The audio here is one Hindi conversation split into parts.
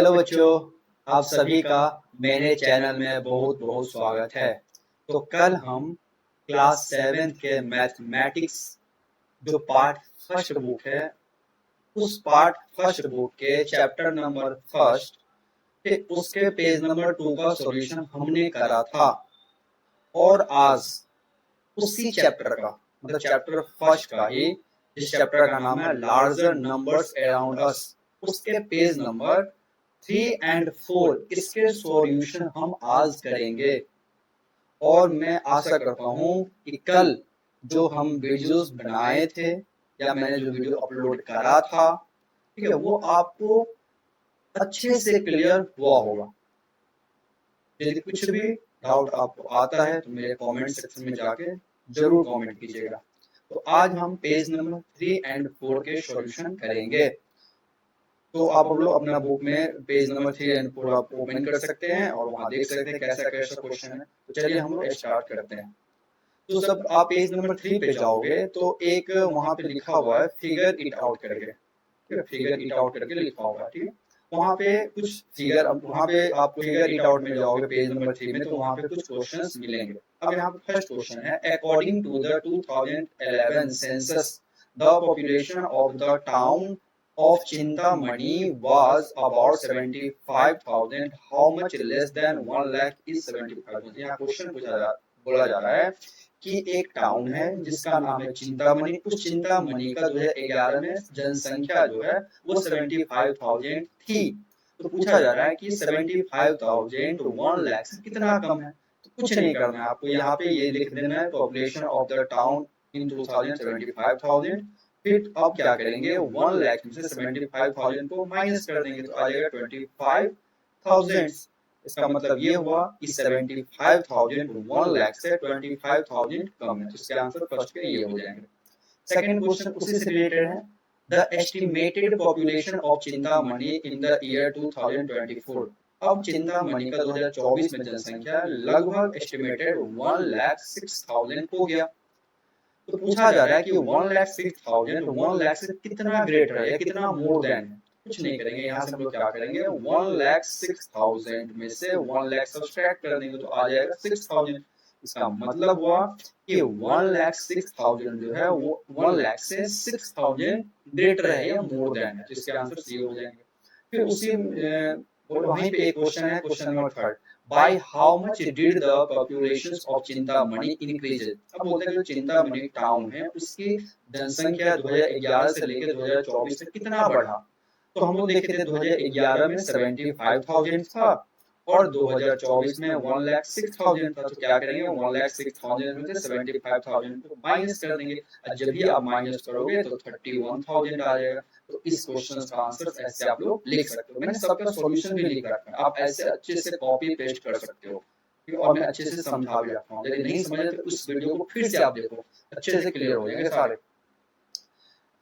हेलो बच्चों, आप सभी का मेरे चैनल में बहुत बहुत स्वागत है। तो कल हम क्लास 7th के मैथमेटिक्स जो पार्ट फर्स्ट बुक है, उस पार्ट फर्स्ट बुक के चैप्टर नंबर फर्स्ट के उसके पेज नंबर 2 का सॉल्यूशन हमने करा था। और आज उसी चैप्टर का मतलब चैप्टर फर्स्ट का ही, जिस चैप्टर का नाम है लार्जर नंबर्स अराउंड अस, उसके पेज नंबर 3 और 4 इसके सॉल्यूशन हम आज करेंगे। और मैं आशा करता हूँ कि कल जो हम वीडियोस बनाए थे या मैंने जो वीडियो अपलोड करा था, ठीक है, वो आपको अच्छे से क्लियर हुआ होगा। यदि कुछ भी डाउट आपको आता है तो मेरे कमेंट सेक्शन में जाके जरूर कमेंट कीजिएगा। तो आज हम पेज नंबर 3 और 4 के सॉल्यूशन करेंगे। तो आप लोग अपना बुक में पेज नंबर 3 और 4 आप ओपन कर सकते हैं और वहां देख सकते हैं कैसा कैसा क्वेश्चन है। तो चलिए हम लोग स्टार्ट करते हैं। तो सब आप पेज नंबर 3 पे जाओगे तो एक वहां पे लिखा हुआ है फिगर इट आउट करके, ठीक है, फिगर इट आउट करके लिखा हुआ है, ठीक है। वहां पे कुछ फिगर, वहां पे आप फिगर इट आउट में जाओगे पेज नंबर 3 में, तो वहां पे कुछ क्वेश्चंस मिलेंगे। अब यहाँ पे फर्स्ट क्वेश्चन है, according to the 2011 census the population of the town of Chintamani was about 75,000. How much less than 1 lakh is 75,000? यहाँ क्वेश्चन बोला जा रहा है कि एक टाउन है जिसका नाम है चिंतामणि। उस चिंतामणि का 2011 में जनसंख्या जो है वो 75,000 थी। तो पूछा जा रहा है कि 75,000 तो 1 लाख से कितना कम है। तो कुछ नहीं करना है आपको, यहाँ पे ये लिख देना है population of the town in 2075,000। फिर अब क्या करेंगे, 1 लाख में से 75,000 को माइनस कर देंगे तो आ जाएगा 25,000। इसका मतलब ये हुआ कि 75,000 1 लाख से 25,000 कम है। तो इसके आंसर फर्स्ट के ये हो जाएंगे। सेकंड क्वेश्चन उसी से रिलेटेड है, the estimated population of Chintamani in the year 2024। अब चिंतामणि का 2024 में जनसंख्या लगभग एस्टिमेटेड 1,06,000 हो गया। तो पूछा जा रहा है कि 1,06,000 1 लाख से कितना ग्रेटर है या कितना मोर देन है। कुछ नहीं करेंगे, यहाँ से हम लोग क्या करेंगे, 1,06,000 में से 1 लाख सब्सट्रैक्ट कर देंगे तो आ जाएगा 6,000। इसका मतलब हुआ कि 1,06,000 जो है वो 1 लाख से 6,000 ग्रेटर है या मोर देन है। तो इसके आंसर सी हो जाएंगे। फिर उसी वहीं पे एक क्वेश्चन है, question number 3, by how much did the population of Chintamani increase? अब बोलते हैं जो चिंतामणि टाउन है उसकी जनसंख्या 2011 से लेकर 2024 में कितना बढ़ा। तो हम लोग देखे थे 2011 में 75,000 था और 2024 में 1,06,000 था। तो क्या करेंगे, 1,06,000 में से 75,000 को माइनस कर देंगे। और जब भी आप माइनस करोगे तो 31,000 आ जाएगा। तो इस क्वेश्चन का आंसर ऐसे आप लोग लिख सकते हो। मैंने सबका सॉल्यूशन भी लिख रखा है, आप ऐसे अच्छे से कॉपी पेस्ट कर सकते हो और मैं अच्छे से समझा भी रखा हूँ। यदि नहीं समझे तो उस वीडियो को फिर से आप देखो, अच्छे से क्लियर हो जाएंगे सारे।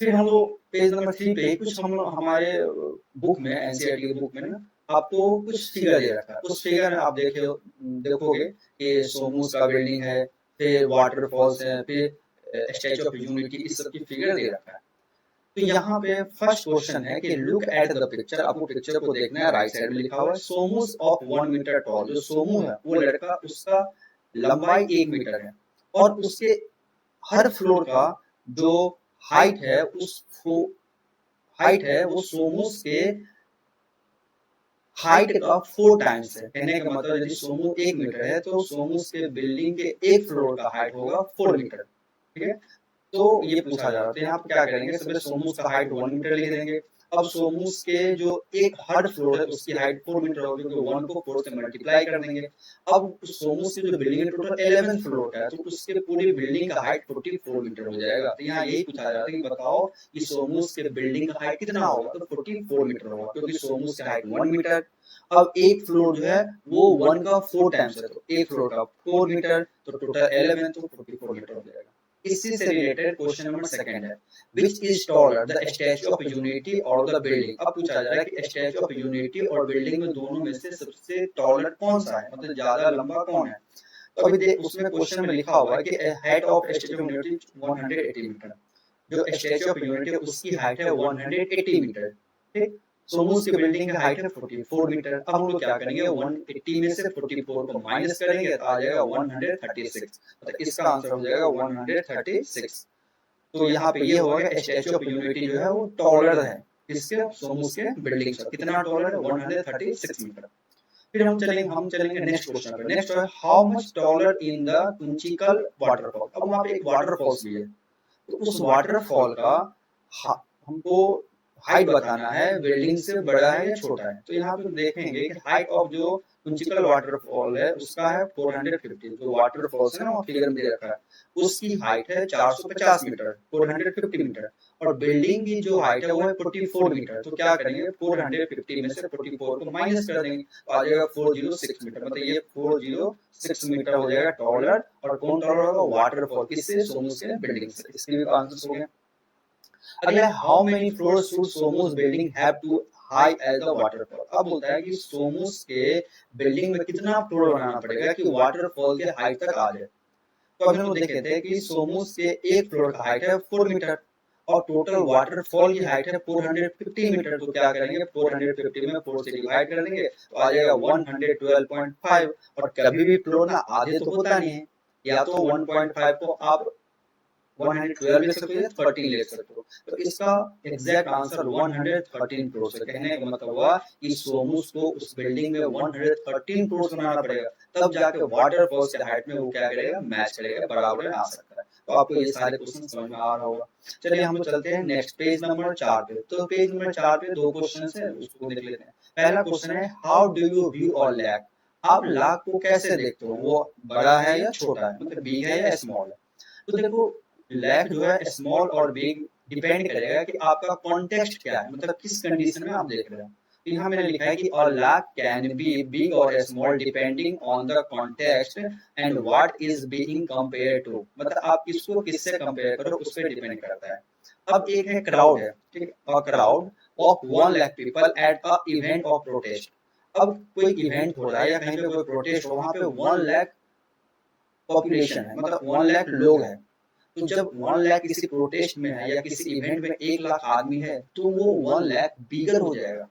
फिर हम लोग पेज नंबर 3 पे कुछ हम हमारे बुक में, एनसीईआरटी की बुक में ना आपको कुछ फिगर दे रखा है। उस फिगर में आप देखोगे कि सोमूस का बिल्डिंग है, फिर वाटरफॉल्स है, फिर स्टैचू ऑफ यूनिटी, इस सब की फिगर दे रखा है। तो यहाँ पे फर्स्ट क्वेश्चन है कि लुक एट द पिक्चर। आपको पिक्चर को देखना है, राइट साइड में लिखा हुआ है सोमूस ऑफ 1 मीटर टॉल। जो सोमू है वो लड़का, उसका लंबाई 1 मीटर है और उसके हर फ्लोर का जो हाइट है वो सोमूस के हाइट का 4 टाइम्स है। कहने का मतलब यदि सोमू 1 मीटर है तो सोमूस के बिल्डिंग के एक फ्लोर का हाइट होगा 4 मीटर, ठीक है। तो ये पूछा जा रहा है। तो यहाँ पे क्या करेंगे, सबसे सोमूस का हाइट 1 मीटर लिख देंगे। अब सोमूस के जो एक हर फ्लोर है उसकी हाइट 4 मीटर होगी, तो 1 को 4 से मल्टीप्लाई कर देंगे। अब सोमूस की जो बिल्डिंग है टोटल 11 फ्लोर का है, तो उसके पूरी बिल्डिंग का हाइट 44 मीटर हो जाएगा। तो यहाँ यही पूछा जा रहा है कि बताओ कि सोमूस के बिल्डिंग का हाइट कितना होगा, तो 44 मीटर होगा, क्योंकि सोमूस की हाइट 1 मीटर। अब एक फ्लोर जो है वो 1 का 4 टाइम्स है, तो एक फ्लोर का 4 मीटर, तो टोटल 11, तो 44 मीटर हो जाएगा। इसी से रिलेटेड क्वेश्चन नंबर 2 है, which is taller the statue of unity और द बिल्डिंग। अब पूछा जा रहा है कि स्टैचू ऑफ यूनिटी और बिल्डिंग में दोनों में से सबसे टॉलर कौन सा है, मतलब ज्यादा लंबा कौन है। तो अभी उसमें क्वेश्चन में लिखा हुआ है कि height of statue of unity 180 meter. जो स्टैचू ऑफ यूनिटी उसकी हाइट है 180 मीटर, ठीक। सोमूस की बिल्डिंग की हाइट है 44 मीटर। अब हम लोग क्या करेंगे, 180 में से 44 को माइनस करेंगे तो आ जाएगा 136, मतलब इसका आंसर हो जाएगा 136। तो यहाँ पे ये होगा कि स्टैच्यू ऑफ यूनिटी जो है वो टॉलर है किसके, सोमूस के बिल्डिंग से। कितना टॉलर है, 136 मीटर। फिर हम चलेंगे नेक्स्ट क्वेश्चन पे। नेक्स्ट है how much taller in the Kunchikal waterfall. अब वहाँ पे एक वाटरफॉल्स भी है, तो उस वाटरफॉल का हमको हाइट बताना है, बिल्डिंग से बड़ा है या छोटा है। तो यहाँ पे देखेंगे कि हाइट ऑफ जो कुंचिकल वाटरफॉल है उसका है 450, जो वाटरफॉल्स है ना वो फिगर में दे रखा है, उसकी हाइट है 450 मीटर, 450 मीटर। और बिल्डिंग की जो हाइट है वो है 44 मीटर। तो क्या करेंगे, 450 में से 44 को माइनस कर देंगे तो आ जाएगा 406 मीटर, मतलब ये 406 मीटर हो जाएगा टॉलर। और कौन टॉलर होगा, वाटरफॉल, किससे, सोमूस के बिल्डिंग से। इसके भी आंसर हो गया। अगला, हाउ मेनी फ्लोर्स शुड सोमूस building have to high as the waterfall. अब बोलता है कि सोमूस के बिल्डिंग में कितना फ्लोर बनाना पड़ेगा कि वाटरफॉल के हाइट तक आ जाए। तो अभी हम देखे थे कि सोमूस के एक फ्लोर का हाइट है 4 मीटर और टोटल वाटरफॉल की हाइट है 450 मीटर। तो क्या करेंगे, 450 में 4 से डिवाइड कर देंगे तो आ जाएगा 112.5। और कभी भी फ्लोर ना आधे तो होता नहीं है, या तो 1.5 को आप 112 लिख सकते हो, 13 लिख सकते हो। तो इसका एग्जैक्ट आंसर 113 फ्लोर है। कहने का मतलब हुआ कि सोमूस को उस बिल्डिंग में 113 फ्लोर बनाना पड़ेगा, तब जाके वाटरफॉल्स के हाइट में वो क्या करेगा, मैच करेगा, बराबर आ सकता है। तो आपको ये सारे क्वेश्चन समझ में आ रहा होगा। चलिए हम लोग चलते हैं नेक्स्ट पेज नंबर 4 पे। तो पेज नंबर 4 पे दो क्वेश्चन है, उसको देख लेते हैं। पहला क्वेश्चन है how do you view a lac. आप लाख को कैसे देखते हो, वो बड़ा है या छोटा है, मतलब बिग है या स्मॉल है। तो देखो लैक जो है स्मॉल और बिग डिपेंड करेगा कि आपका कॉन्टेक्स्ट क्या है, मतलब किस कंडीशन में आप देख रहे हो। तो यहाँ मैंने लिखा है कि a lake can be big और small depending on the context and what is being compare to, मतलब आप किसको किससे कंपेयर करो उस पर डिपेंड करता है। अब एक है क्राउड है, ठीक है, a crowd of 1 lakh people at a event of protest. अब कोई इवेंट हो रहा है या कहीं पे कोई प्रोटेस्ट हो, वहां पे 1 लाख पॉपुलेशन है, मतलब 1 लाख लोग हैं। तो जब 1 लाख किसी प्रोटेस्ट में है या किसी इवेंट में 1 लाख आदमी है तो वो 1 लाख बिगर हो जाएगा।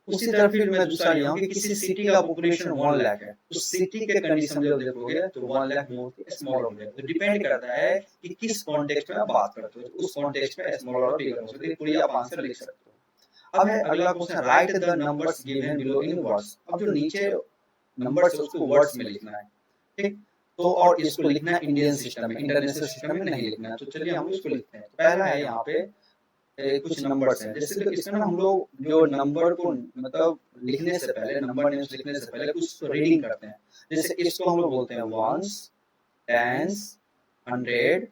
उसी तरह फिर मैं दूसरा लिया हूं कि किसी सिटी का पॉपुलेशन 1 लाख है, तो सिटी के कंडीशन जब देखोगे तो 1 लाख मोस्ट स्मॉल हो जाएगा। तो डिपेंड करता है कि किस कॉन्टेक्स्ट में आप बात करते हो, उस कॉन्टेक्स्ट में स्मॉल और बिगर हो सकते हैं। पूरी आप आंसर लिख सकते हो। अब है अगला question, right the numbers given below in words. अब जो नीचे नंबर्स है उसको वर्ड्स में लिखना है, ठीक। तो और इसको लिखना है इंडियन सिस्टम में, इंटरनेशनल सिस्टम में नहीं लिखना है। तो चलिए हम इसको लिखते हैं। पहला है यहाँ पे कुछ नंबर्स हैं, जैसे तो इसमें ना हम लोग जो नंबर को मतलब लिखने से पहले, नंबर नेम्स लिखने से पहले कुछ रीडिंग करते हैं। जैसे इसको हम लोग बोलते हैं वंस, टेंस, 100,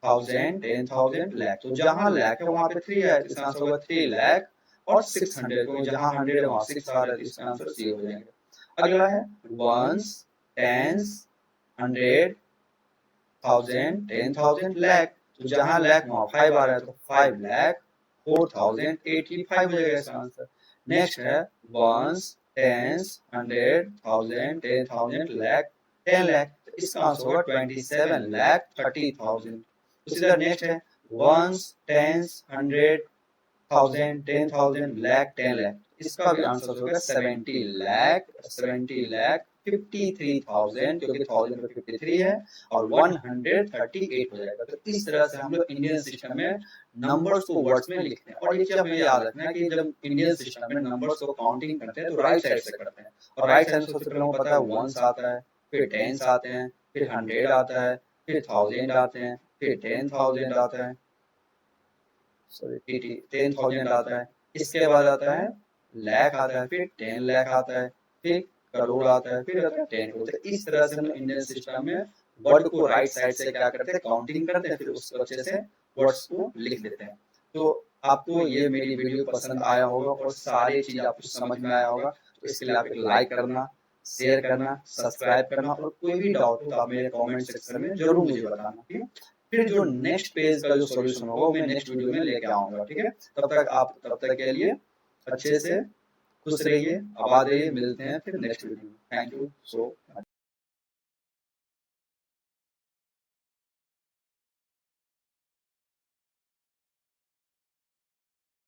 1000, 10,000, लाख। तो जहां लाख है वहां पे 3 है, तो इसका आंसर होगा 3 लाख। और 600 को जहां 100 है वहां 6 आ रहा है, तो इसका आंसर सी हो जाएगा। अगला है वंस, टेंस, 100, 1000, 10,000, लाख। तो जहां लाख वहां 5 आ रहा है, तो 5 लाख 4085 हो जाएगा इसका आंसर। नेक्स्ट है वंस, टेंस, 100, 1000, 10,000, लाख, 10 लाख। तो इसका आंसर होगा 27 लाख 30,000। उसी तरह नेक्स्ट है वंस, टेंस, 100, 1000, 10,000, लाख, 10 लाख। इसका भी आंसर होगा 70 लाख 53,000, क्योंकि 1000 पे 53 है और 138 हो जाएगा। तो इस तरह से हम लोग इंडियन सिस्टम में नंबर्स को वर्ड्स में लिखते हैं। और ये चीज हमें याद रखना है कि जब इंडियन सिस्टम में नंबर्स को काउंटिंग करते हैं तो राइट साइड से करते हैं। और राइट साइड में सबसे पहले हमको पता है वंस आता है, फिर टेंस आते हैं, फिर 100 आता है, फिर 1000 आते हैं, फिर 10,000 आता है, सॉरी 10,000 आता है। इसके बाद आता है लाख आता है, फिर 10 लाख आता है, फिर करोड़ आता है, फिर आता है 10 करोड़। तो इस तरह से हम इंडियन सिस्टम में वर्ड को राइट साइड से क्या करते हैं, काउंटिंग करते हैं, फिर उसको अच्छे से वर्ड्स को लिख देते हैं। तो आपको ये मेरी वीडियो पसंद आया होगा और सारी चीज आपको समझ में आया होगा। तो इसके लिए आप एक लाइक करना, शेयर करना, सब्सक्राइब करना, और कोई भी डाउट हो तो आप मेरे कमेंट सेक्शन में जरूर मुझे बताना, ठीक है। फिर जो नेक्स्ट पेज का जो सॉल्यूशन होगा वो मैं नेक्स्ट वीडियो में लेके आऊंगा, ठीक है। तब तक के लिए अच्छे से खुश रहिए, आबाद रहिए। मिलते हैं फिर नेक्स्ट वीडियो में। Thank you so much.